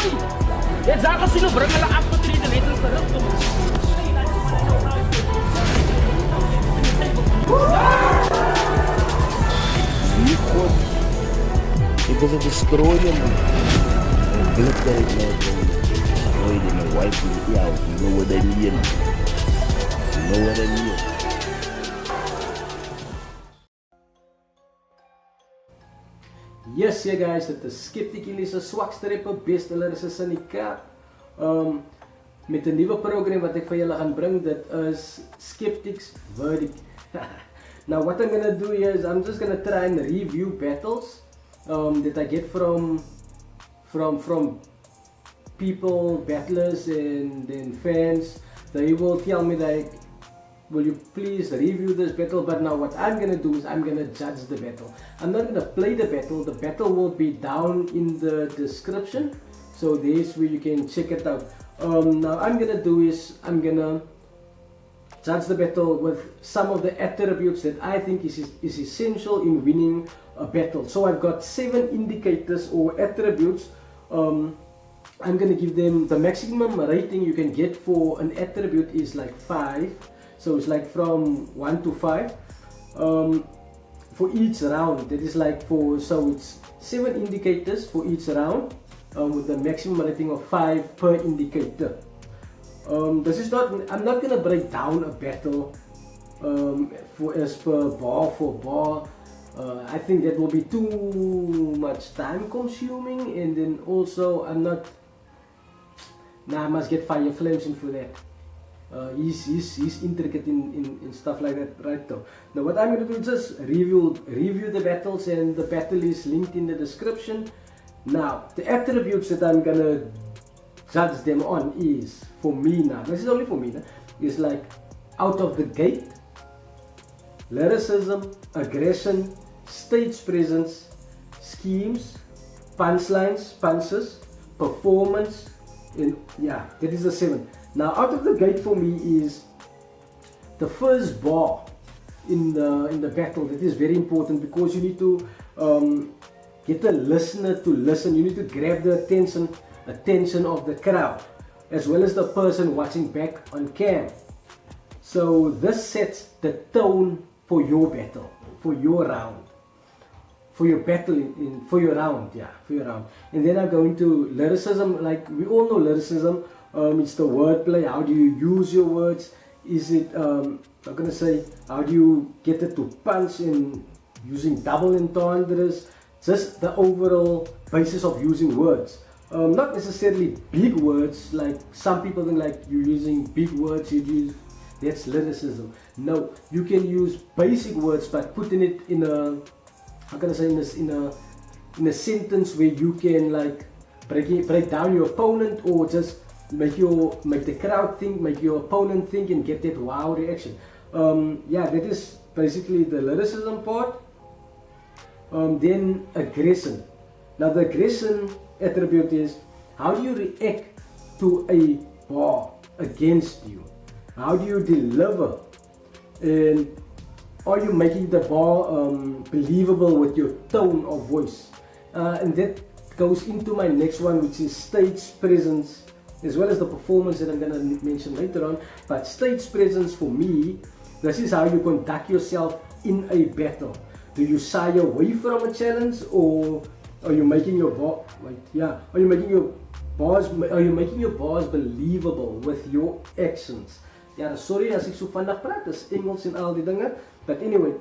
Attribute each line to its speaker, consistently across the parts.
Speaker 1: Dit zaken sino bring hulle afgetrede letterlik terug toe.
Speaker 2: Zie God, it was a destroyer, man. A glitter is not destroyed and a wipe it out. You know what I mean? You know what I mean?
Speaker 3: Yes, yeah guys, dit is Skeptick-ill is 'n swakste rapper, beste lyricist in die Kaap. Met 'n nuwe program wat ek vir julle gaan bring, dit is Skeptick's Verdict. Now what I'm gonna do here is I'm just gonna try and review battles that I get from people, battlers and then fans. They will tell me like, will you please review this battle? But now what I'm gonna do is I'm gonna judge the battle. I'm not gonna play the battle. The battle will be down in the description, so there's where you can check it out. Now I'm gonna do is I'm gonna judge the battle with some of the attributes that I think is essential in winning a battle. So I've got 7 indicators or attributes. I'm gonna give them the maximum rating you can get for an attribute is like 5. So it's like from 1 to 5 for each round. That is like so it's 7 indicators for each round with the maximum rating of 5 per indicator. This is not. I'm not gonna break down a battle as per bar for bar. I think that will be too much time consuming, and then also I'm not. Nah, I must get Fire Flames in for that. He's intricate in stuff like that, right? Though. Now what I'm gonna do is just review the battles, and the battle is linked in the description. Now the attributes that I'm gonna judge them on is, for me now, this is only for me now, is like out of the gate, lyricism, aggression, stage presence, schemes, punchlines, punches, performance, and yeah, that is the 7. Now out of the gate for me is the first bar in the battle. That is very important because you need to get the listener to listen. You need to grab the attention of the crowd as well as the person watching back on cam. So this sets the tone for your battle, for your round, for your battle for your round. And then I go into lyricism. Like we all know lyricism, it's the wordplay. How do you use your words? Is it I'm gonna say, how do you get it to punch in using double entendres? Just the overall basis of using words. Not necessarily big words, like some people think like you're using big words, that's lyricism. No, you can use basic words but putting it in a, how can I say this, in a sentence where you can like break down your opponent, or just make the crowd think, make your opponent think, and get that wow reaction. Yeah, that is basically the lyricism part. Then aggression. Now the aggression attribute is, how do you react to a bar against you? How do you deliver? And are you making the bar believable with your tone of voice? And that goes into my next one, which is stage presence, as well as the performance that I'm going to mention later on. But stage presence for me, this is how you conduct yourself in a battle. Do you shy away from a challenge, or are you making your Are you making your bars believable with your actions? Ja, sorry as ek so vinnig praat, dis Engels en al die dinge. But anyway,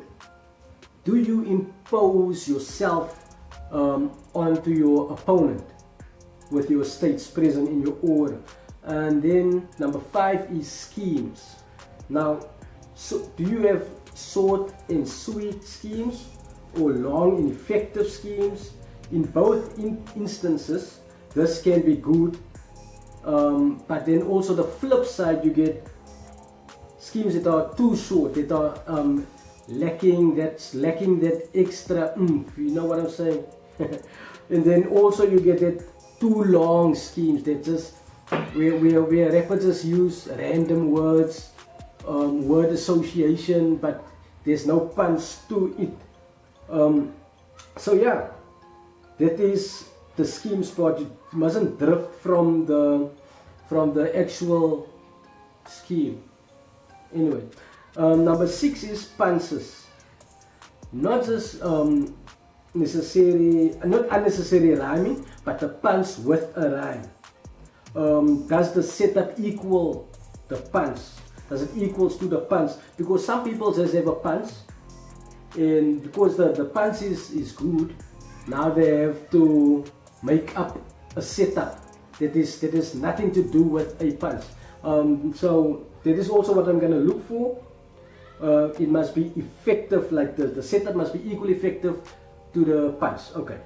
Speaker 3: do you impose yourself onto your opponent with your stage presence in your order? And then number 5 is schemes. Now, so do you have short and sweet schemes, or long and effective schemes? In both instances, this can be good, but then also the flip side, you get schemes that are too short, that are lacking that extra oomph, you know what I'm saying? And then also you get that too long schemes that just where rappers just use random words, word association, but there's no punch to it. So yeah, that is the schemes part. You mustn't drift from the actual scheme. Anyway, number 6 is punches. Not just not unnecessary rhyming, but the punch with a rhyme. Does the setup equal the punch? Does it equals to the punch? Because some people just have a punch, and because the punch is good, now they have to make up a setup that is nothing to do with a punch. So that is also what I'm gonna look for. It must be effective, like the setup must be equally effective to the punch. Okay.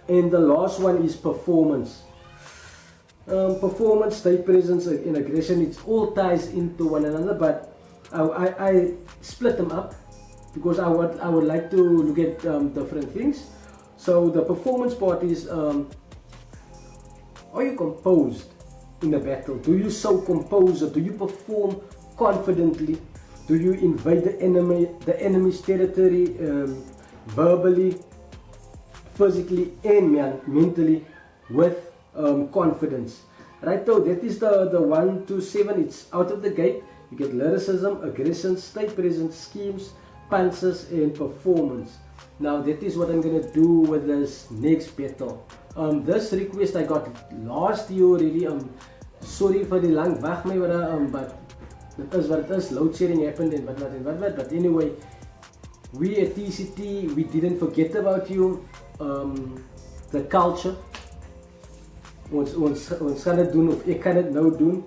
Speaker 3: And the last one is performance. Performance, state presence, and aggression, it all ties into one another, but I split them up because I would like to look at different things. So the performance part is, are you composed in a battle? Do you show composure? Do you perform confidently? Do you invade the enemy's territory verbally, physically, and mentally with confidence? Right, though, that is the 1 to 7. It's out of the gate. You get lyricism, aggression, state presence, schemes, punches, and performance. Now that is what I'm gonna do with this next battle. This request I got last year already. Sorry for the long wag my but it is what it is. Load shedding happened and what. But anyway, we at TCT, we didn't forget about you. The culture. Ons kan het doen of ek kan het nou doen.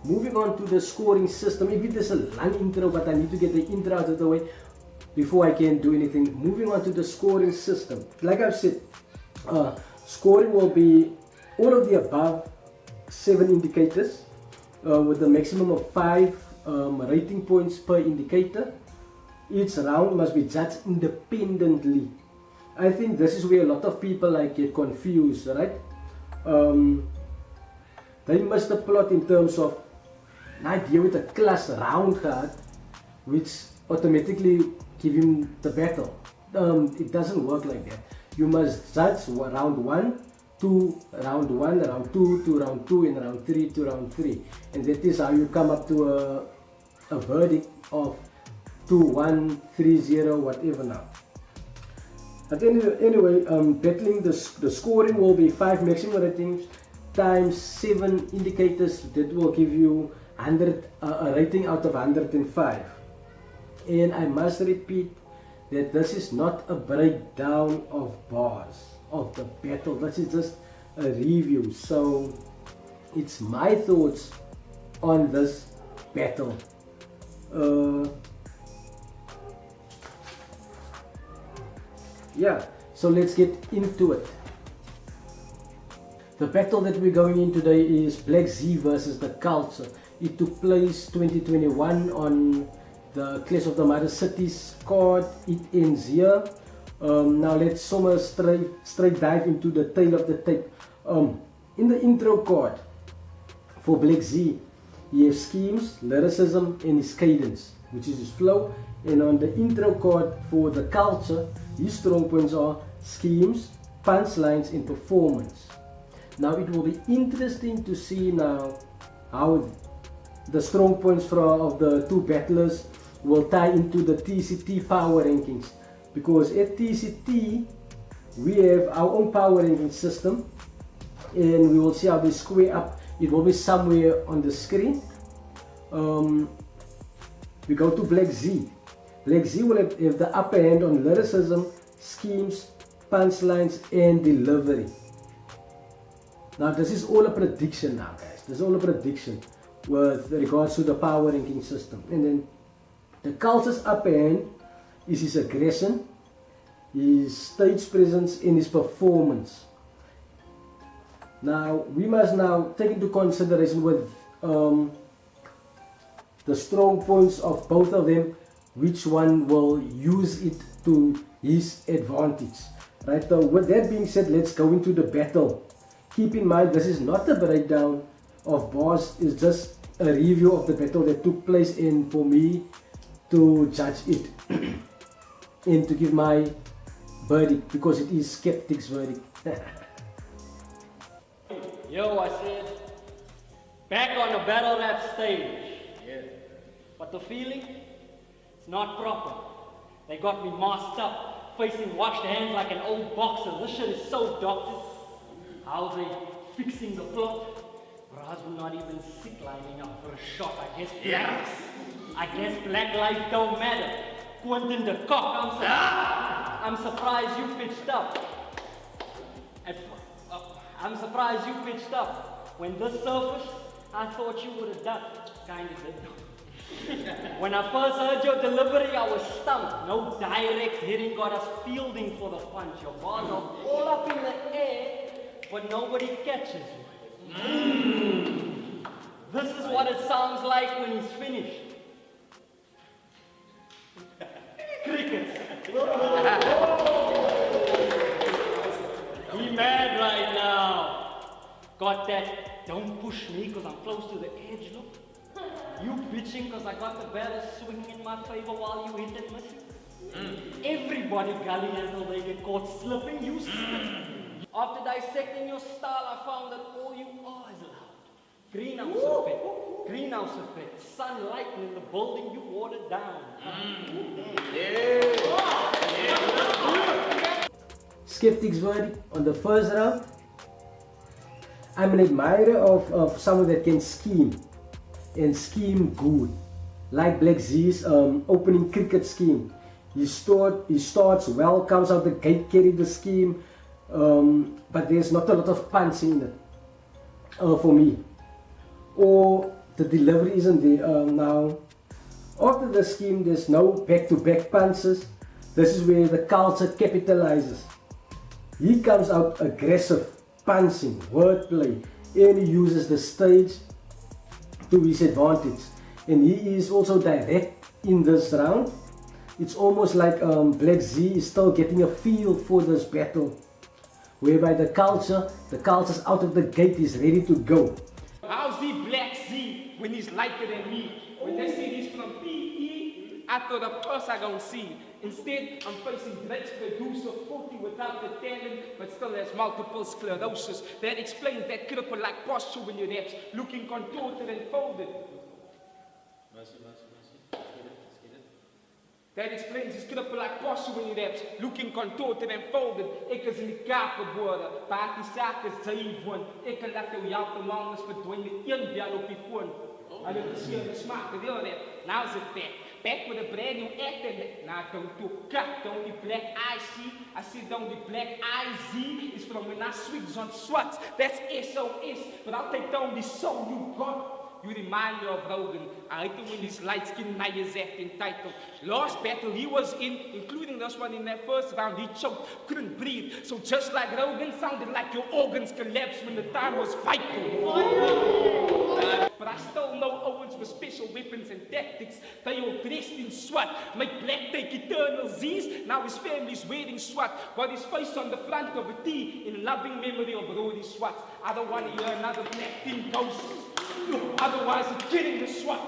Speaker 3: Moving on to the scoring system. If it is a long intro, but I need to get the intro out of the way before I can do anything. Moving on to the scoring system. Like I've said, scoring will be all of the above 7 indicators with a maximum of 5 rating points per indicator. Each round must be judged independently. I think this is where a lot of people get confused, right? They missed the plot in terms of an idea with a class round card, which automatically give him the battle. It doesn't work like that. You must judge round 1 to round 1, round 2 to round 2, and round 3 to round 3. And that is how you come up to a verdict of 2-1, 3-0, whatever now. But anyway, battling the scoring will be 5 maximum ratings times 7 indicators. That will give you a rating out of 105. And I must repeat that this is not a breakdown of bars of the battle. This is just a review. So it's my thoughts on this battle. Yeah, so let's get into it. The battle that we're going in today is Black Z versus the Culture. It took place 2021 on the Clash of the Mother Cities card. It ends here. Now let's straight dive into the tail of the tape. In the intro card for Black Z, he has schemes, lyricism, and his cadence, which is his flow. And on the intro card for the Culture, his strong points are schemes, punchlines, and performance. Now it will be interesting to see now how the strong points of the two battlers will tie into the TCT power rankings, because at TCT we have our own power ranking system, and we will see how they square up. It will be somewhere on the screen. We go to Black Z. Black Z will have the upper hand on lyricism, schemes, punchlines, and delivery. Now this is all a prediction now, guys. This is all a prediction with regards to the power ranking system. And then the Culture's upper hand is his aggression, his stage presence, and his performance. Now we must now take into consideration with the strong points of both of them, which one will use it to his advantage. Right, so with that being said, let's go into the battle. Keep in mind, this is not a breakdown of bars, it's just a review of the battle that took place, and for me to judge it and to give my verdict, because it is Skeptick's verdict.
Speaker 4: Yo, I said, back on the battle rap stage. Yeah. But the feeling, it's not proper. They got me masked up, facing washed hands like an old boxer. This shit is so doctored. How they fixing the plot? Bras were not even sick lining up for a shot. I guess black life don't matter. Quentin the cock, I'm surprised you pitched up. I'm surprised you pitched up. When this surfaced, I thought you would have done. Kinda did. When I first heard your delivery, I was stumped. No direct hitting got us fielding for the punch. Your bars are all up in the air, but nobody catches you. This is what it sounds like when he's finished. Crickets. He mad right now. Got that, don't push me because I'm close to the edge, look. You bitching because I got the batter swinging in my favor while you hit and miss. Everybody gully until they get caught slipping, you slip. After dissecting your style, I found that all you are is loud. Greenhouse effect, sunlight in the building you watered down.
Speaker 3: Skeptick's verdict on the first round. I'm an admirer of someone that can scheme, and scheme good. Like Black Z's opening cricket scheme. He starts well, comes out the gate carrying the scheme, but there's not a lot of punch in it for me. Or the delivery isn't there. Now, after the scheme, there's no back-to-back punches. This is where the culture capitalizes. He comes out aggressive, punching, wordplay, and he uses the stage to his advantage. And he is also direct in this round. It's almost like Black Z is still getting a feel for this battle, whereby the culture's out of the gate, is ready to go.
Speaker 1: How's he Black Z when he's lighter than me? When they say he's from PE, I thought of course I don't see. Instead, I'm facing Drake's producer, 40 without the talent, but still has multiple sclerosis. That explains that cripple-like posture when your raps, looking contorted and folded. That explains his cripple-like posture when he raps, looking contorted and folded. Ek is in die Kaap gebore, maar die saak is jy woon. Ek kan laat jou help te lang is verdwijn met een bel op die foon. Hulle beseer die smaak, die real rap. Now is it back with a brand new act and now don't do cut, don't the black IC. I see down the black IZ is from when I switch on SWAT. That's SOS, but I'll take down the soul you got. You remind me of Rogan. I hate it when these light-skinned niggas act entitled. Last battle he was in, including this one in that first round, he choked, couldn't breathe. So just like Rogan, sounded like your organs collapsed when the time was vital. But I still know Owens with special weapons and tactics. They all dressed in SWAT. Make black take eternal Z's. Now his family's wearing SWAT. Got his face on the front of a T in loving memory of Brody SWAT. I don't want to hear another black team ghost. Otherwise, it's killing the SWAT.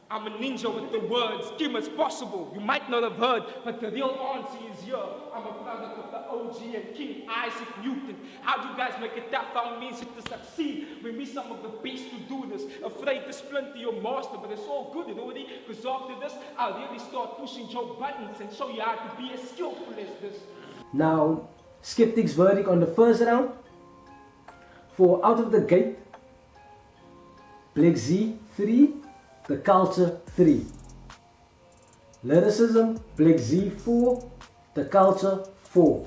Speaker 1: I'm a ninja with the words, skim as possible. You might not have heard, but the real answer is here. I'm a product of the OG and King Isaac Newton. How do you guys make it tough on music to succeed? When we some of the best to do this, afraid to splinter your master, but it's all good, Rudy, because after this, I'll really start pushing your buttons and show you how to be as skillful as this.
Speaker 3: Now, Skeptick's verdict on the first round. For out of the gate, Black Z 3, the culture 3. Lyricism, Black Z 4, the culture 4.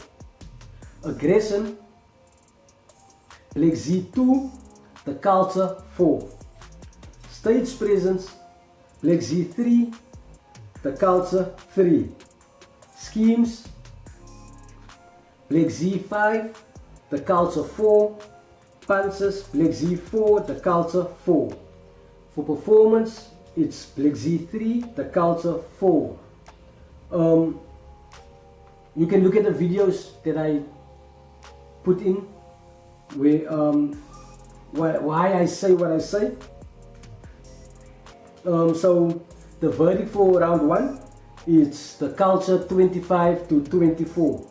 Speaker 3: Aggression, Black Z 2, the culture 4. Stage presence, Black Z 3, the culture 3. Schemes, Black Z 5, the culture 4. Punches, Black Z 4, the culture 4. For performance, it's Black Z 3, the culture 4. You can look at the videos that I put in, where why I say what I say. So the verdict for round 1 is the culture 25 to 24.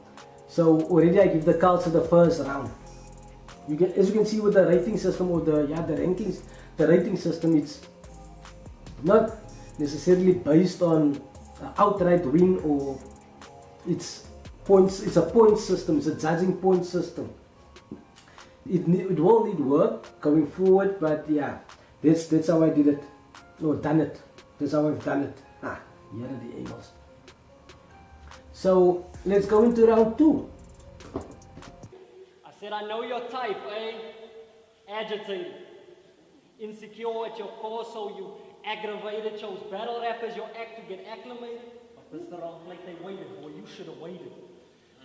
Speaker 3: So already I give the Culture the first round. As you can see with the rating system or the rankings, the rating system, it's not necessarily based on outright win, or it's points. It's a point system. It's a judging point system. It will need work going forward, but yeah, that's how I did it, or done it. That's how I've done it. Here are the angles. So let's go into round 2.
Speaker 4: I said, I know your type, eh? Agitated, insecure at your core, so you aggravated, chose battle rap as your act to get acclimated. But this is the wrong place they waited for. You should have waited.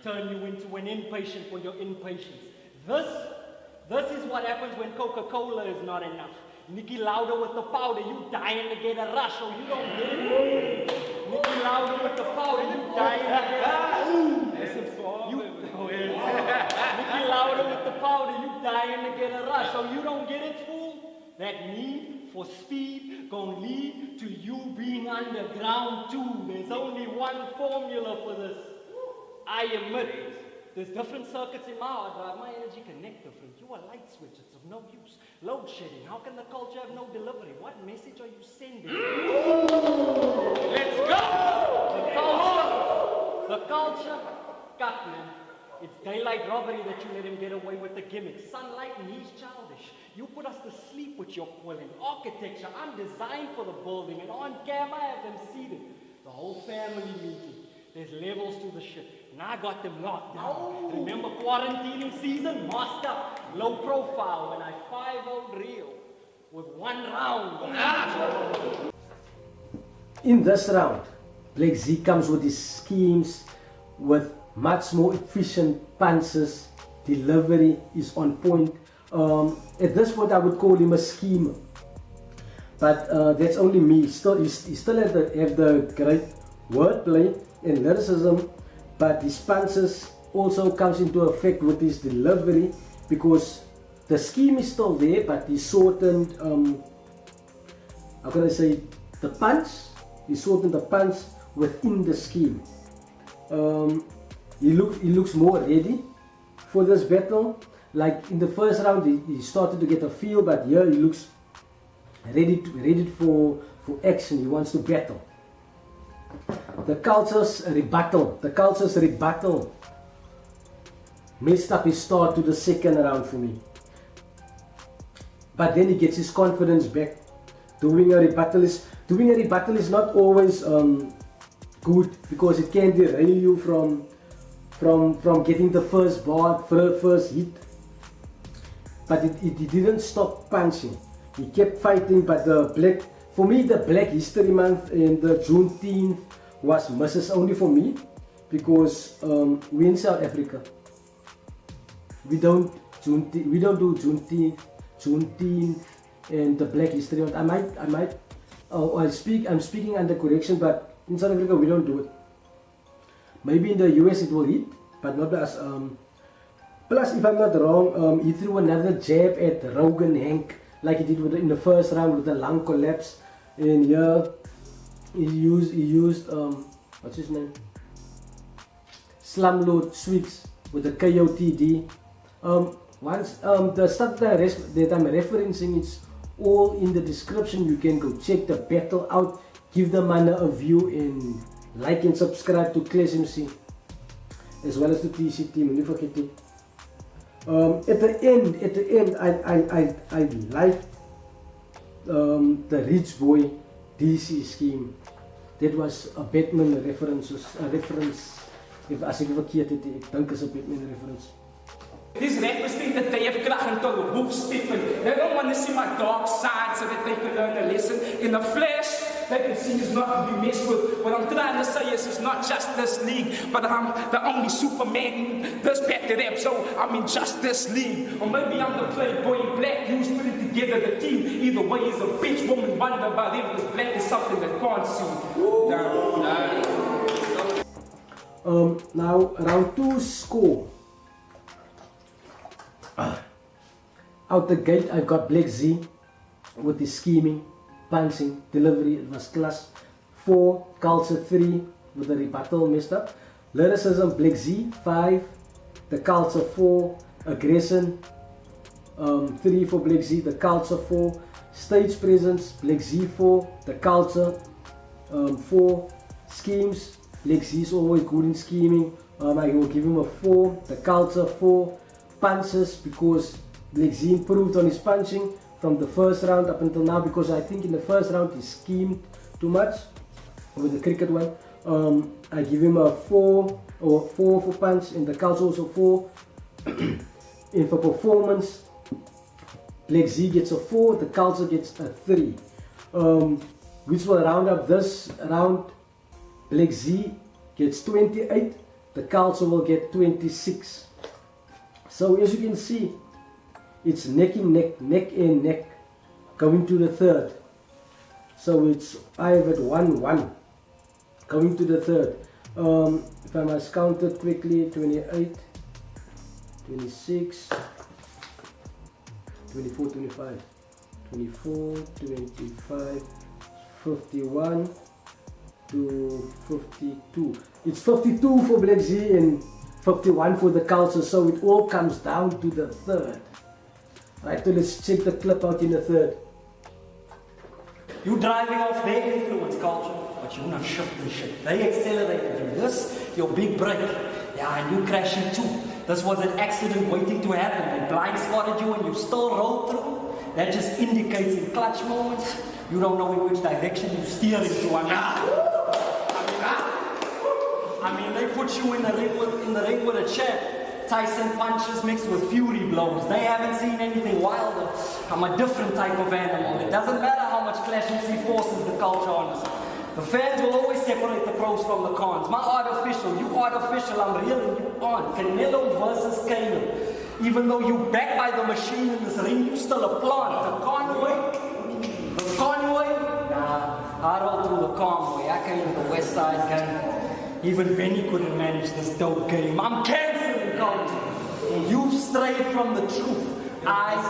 Speaker 4: Turn you into an impatient for your impatience. This is what happens when Coca-Cola is not enough. Nicky Lauda with the powder, you dying to get a rush, or you don't get it. Nicky Lauda with the powder, you dying to get a rush. Nicky Lauda with the powder, you dying to get a rush, or you don't get it, fool. That need for speed gonna lead to you being underground too. There's only one formula for this. I admit, there's different circuits in my hard drive. My energy connect different. You are light switch. It's of no use. Load shedding. How can the culture have no delivery? What message are you sending? Let's go! The culture, cut, man. It's daylight robbery that you let him get away with the gimmick. Sunlight and he's childish. You put us to sleep with your quilling. Architecture, I'm designed for the building. And on cam, I have them seated. The whole family meeting. There's levels to the shit. And I got them locked down. Remember quarantining season? Masked up, low profile when I 5-0 real with 1 round.
Speaker 3: In this round, Black Z comes with his schemes with much more efficient punches. Delivery is on point. At this point, I would call him a schemer. But that's only me. He still have the great wordplay and lyricism, but his punches also comes into effect with his delivery, because the scheme is still there, but he shortened, how can I say, the punch. He shortened the punch within the scheme. He looks more ready for this battle. Like in the first round, he started to get a feel, but here he looks ready for action. He wants to battle. The Culture's rebuttal messed up his start to the second round for me. But then he gets his confidence back. Doing a rebuttal is not always good, because it can derail you from getting the first bar, first hit. But it didn't stop punching. He kept fighting. But for me, the Black History Month and the Juneteenth was misses only for me, because we in South Africa, we don't do Juneteenth and the Black History Month. I'm speaking under correction, but in South Africa we don't do it. Maybe in the US it will hit, but not us. Plus, if I'm not wrong, he threw another jab at Rogan Hank, like he did in the first round with the lung collapse. And here he used what's his name? Slumlord Sweets with the KOTD. The stuff that I'm referencing, it's all in the description. You can go check the battle out, give the man a view, and like and subscribe to Clash MC as well as to TCT. Knflkt. At the end, I liked the Rich Boy DC scheme. That was a Batman reference. As ek verkeerd het, ek dink is 'n Batman reference.
Speaker 1: These rappers think that they have crack until the wolf stepping. They don't want to see my dark side so that they can learn a lesson. In the flesh, they can see it's not to be messed with. What I'm trying to say is it's not just this league, but I'm the only Superman in this battle rap, so I'm in just this league. Or maybe I'm the playboy in black, who's putting together the team. Either way, he's a bitch woman wonder about him, because black is something that can't see.
Speaker 3: Now, round 2 score. Out the gate, I've got Black Z with his scheming, punching, delivery. It was class 4, Culture 3 with the rebuttal messed up. Lyricism, Black Z 5, the culture 4, aggression 3 for Black Z, the culture 4, stage presence, Black Z 4, the culture 4, schemes, Black Z is always good in scheming, I will give him a 4, the culture 4, punches, because Black Z improved on his punching from the first round up until now, because I think in the first round he schemed too much with the cricket one. I give him a 4 for punch, and the culture also 4. And for performance, Black Z gets a 4, the culture gets a 3, which will round up this round. Black Z gets 28, the culture will get 26. So as you can see, it's neck and neck going to the third. So it's I have at 1-1 going to the third. If I must count it quickly, 28, 26, 24, 25, 24, 25, 51 to 52. It's 52 for Black Z and 51 for the culture, so it all comes down to the third. Right, so let's check the clip out in the third.
Speaker 4: You driving off their influence, Culture, but you're not shifting shit. They accelerated you. This, your big break. Yeah, and you crashing too. This was an accident waiting to happen. They blind spotted you and you still rolled through. That just indicates in clutch moments, you don't know in which direction you steer into. I mean, they put you in the ring with a champ. Tyson punches mixed with fury blows. They haven't seen anything wilder. I'm a different type of animal. It doesn't matter how much Clash MC forces the Culture on us. The fans will always separate the pros from the cons. My artificial, you artificial, I'm real and you aren't. Canelo versus Caleb. Even though you backed by the machine in this ring, you still a plant. The Conway, nah, I roll through the Conway. I came to the West Side game. Even Benny couldn't manage this dope game. I'm canceling Culture. You strayed from the truth. I'm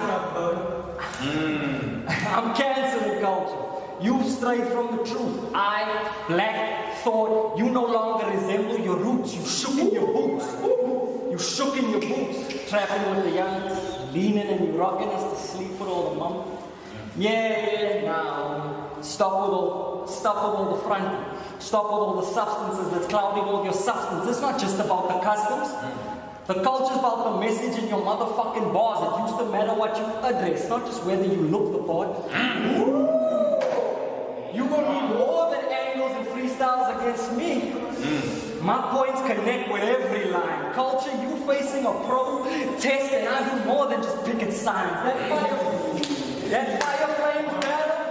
Speaker 4: canceling Culture. You strayed from the truth. I, Black, thought you no longer resemble your roots. You shook in your boots. You shook in your boots. Trapping with the young, leaning and you rocking us to sleep with all the mum. Yeah, now stop with all the front. Stop with all the substances that's clouding all your substance. It's not just about the customs. The culture's about the message in your motherfucking bars. It used to matter what you address, not just whether you look the part. You gonna need more than angles and freestyles against me. My points connect with every line. Culture, you facing a pro test, and I do more than just picking signs. That fireflames battle.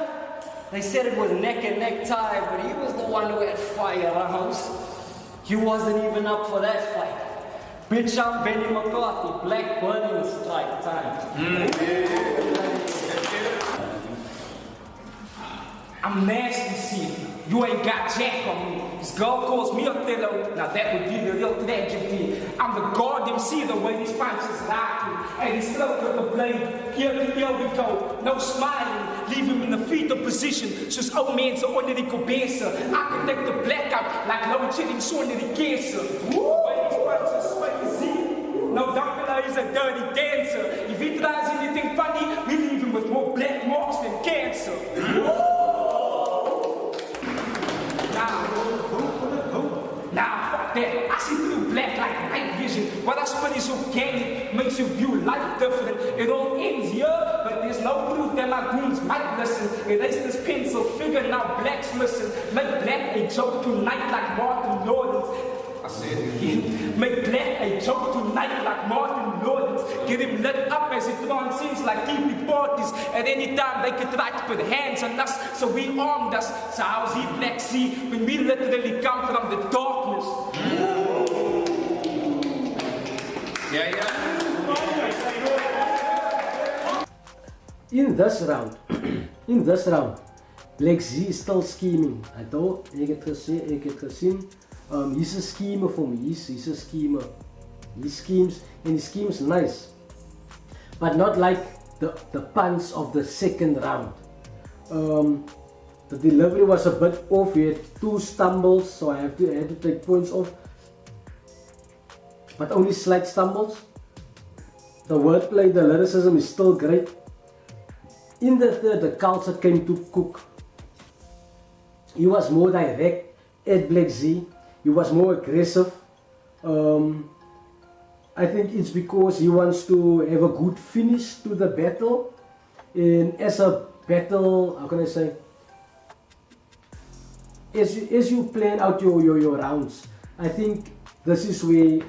Speaker 4: They said it was neck and neck tie, but he was the one who had firearms. You wasn't even up for that fight. Bitch, I'm Benny McCarthy, black burning strike time.
Speaker 1: I'm nasty, see. You ain't got jack on me. This girl calls me Othello. Now that would be the real tragedy. I'm the god MC, the way these punches lock me. And he's slow with the blade. Here we go. No smiling. Leave him in the fetal position. Soos ou mense onder die kobese. I can take the blackout like load shedding sonder die kese. Way these punches sway, see. No doctor, he's a dirty dancer. If he tries anything funny, we leave him with more black marks than cancer. Nah, fuck that. I see through black like night vision. What I spit is organic, makes you view life different. It all ends here, but there's no proof that my goons might listen. Erase this pencil, figure now black's missing. Make black a joke tonight like Martin Lawrence. I say it again. Make black a joke tonight like Martin Lawrence. Get him lit up as it transcends like TV parties. At any time they could try to put hands on us, so we armed us. So how's he Black Sea when we literally come from the darkness?
Speaker 3: In this round, Black Z is still scheming. I thought, ek het gesien. He's a schemer for me. He's a schemer. He schemes, and he schemes nice, but not like the punch of the second round. The delivery was a bit off. He had 2 stumbles, so I had to take points off. but only slight stumbles. The wordplay, the lyricism is still great. In the third, the culture came to cook. He was more direct at Black Z. He was more aggressive. I think it's because he wants to have a good finish to the battle. And as a battle, how can I say? As you plan out your rounds, I think this is where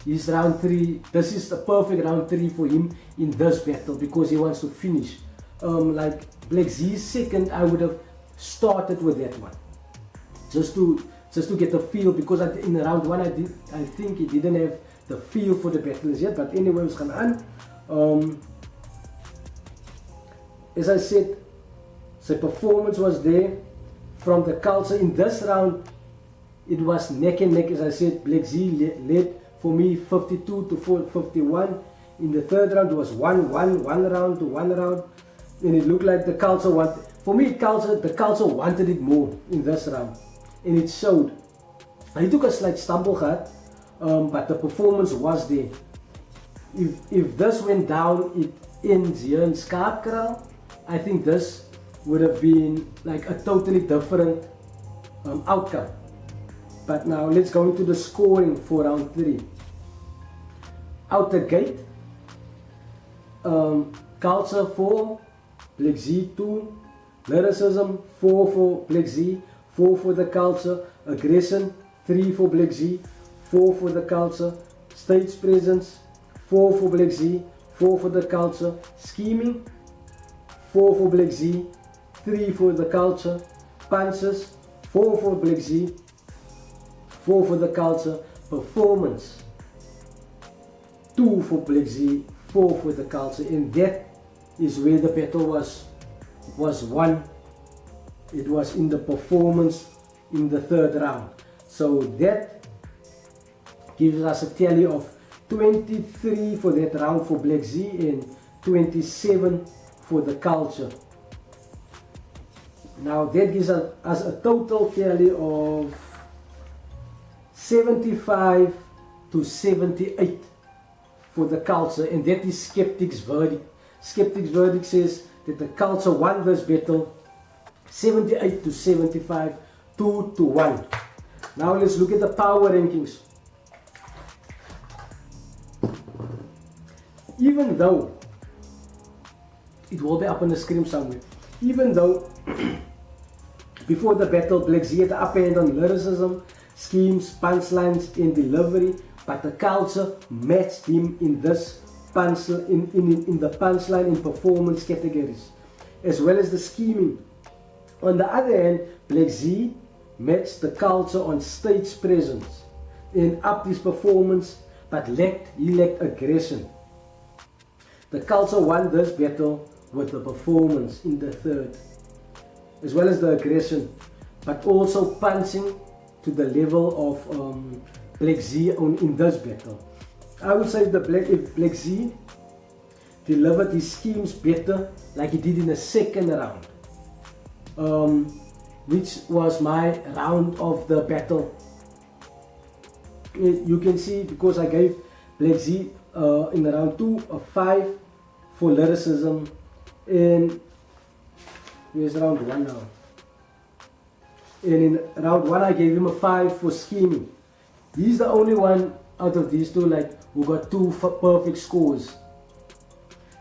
Speaker 3: his round 3, this is the perfect round 3 for him in this battle because he wants to finish. Like Black Z's second, I would have started with that one. Just to get the feel, because in round 1 I think he didn't have the feel for the battles yet, but anyway, ons gaan aan. As I said, the performance was there from the culture. In this round, it was neck and neck. As I said, Black Z led for me 52 to 51. In the third round, it was 1-1, 1 round to 1 round, and it looked like the culture wanted. For me, the culture wanted it more in this round, and it showed. He took a slight stumble, but the performance was there. If this went down, it ends here in Skeptick-ill. I think this would have been like a totally different outcome. But now let's go into the scoring for round 3. Out the gate, culture 4, Black Z 2, lyricism 4 for Black Z, 4 for the culture, aggression 3 for Black Z, 4 for the culture, stage presence 4 for Black Z, 4 for the culture, scheming 4 for Black Z, 3 for the culture, punches 4 for Black Z, 4 for the culture, performance 2 for Black Z, 4 for the culture, and that is where the battle was won. It was in the performance in the third round. So that gives us a tally of 23 for that round for Black Z and 27 for the culture. Now that gives us a total tally of 75 to 78 for the culture, and that is Skeptick's verdict. Skeptick's verdict says that the culture won this battle 78 to 75, 2 to 1. Now let's look at the power rankings. Even though it will be up on the screen somewhere, even though before the battle Black Z had the upper hand on lyricism, schemes, punchlines and delivery, but the culture matched him in this in the punchline and performance categories, as well as the scheming. On the other hand, Black Z matched the culture on stage presence and upped his performance, but he lacked aggression. The culture won this battle with the performance in the third, as well as the aggression, but also punching to the level of Black Z in this battle. I would say if Black Z delivered his schemes better, like he did in the second round, which was my round of the battle. You can see, because I gave Black Z in round 2 a 5 for lyricism, and here's round 1 now. And in round 1 I gave him a 5 for scheming. He's the only one out of these two who got 2 perfect scores,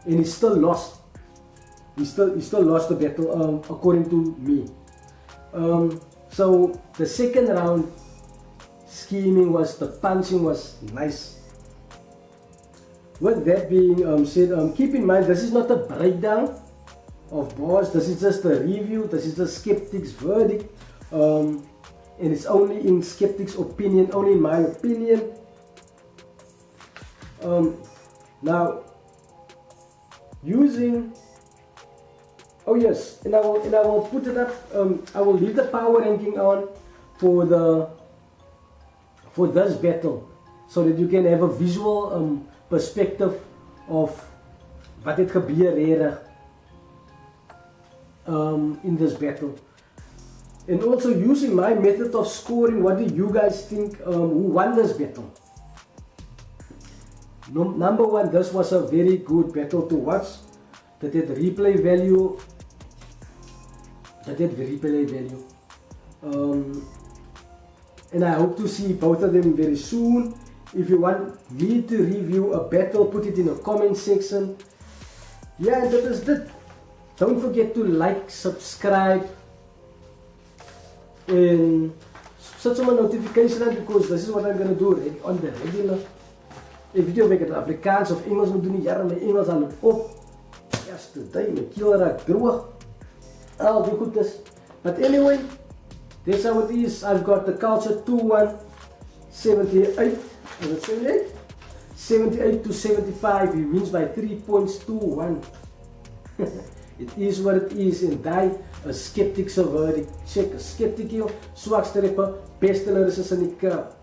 Speaker 3: and he still lost. He still lost the battle according to me. So the second round, scheming the punching was nice. With that being said, keep in mind this is not a breakdown of bars. This is just a review. This is the Skeptick's verdict, and it's only in Skeptick's opinion, only in my opinion. Now, using, oh yes, and I will put it up. I will leave the power ranking on for this battle, so that you can have a visual perspective of wat het gebeur reg in this battle. And also using my method of scoring, what do you guys think, who won this battle? Number one, this was a very good battle to watch. That had replay value. And I hope to see both of them very soon. If you want me to review a battle, put it in the comment section. Yeah, and that is it. Don't forget to like, subscribe, and set some notification on, because this is what I'm gonna do on the regular. If video week het Afrikaans of Engels moet doen, ja, my Engels aan het op. Yesterday, my keel raak droog. Al die goed is. But anyway, that's how it is. I've got the Culture 2-1, 78. 78 to 75. He wins by 3 points to 1. It is what it is, and die a skeptic verdict. Check a Skeptick-ill, swakste rapper, beste lyricist in die Kaap.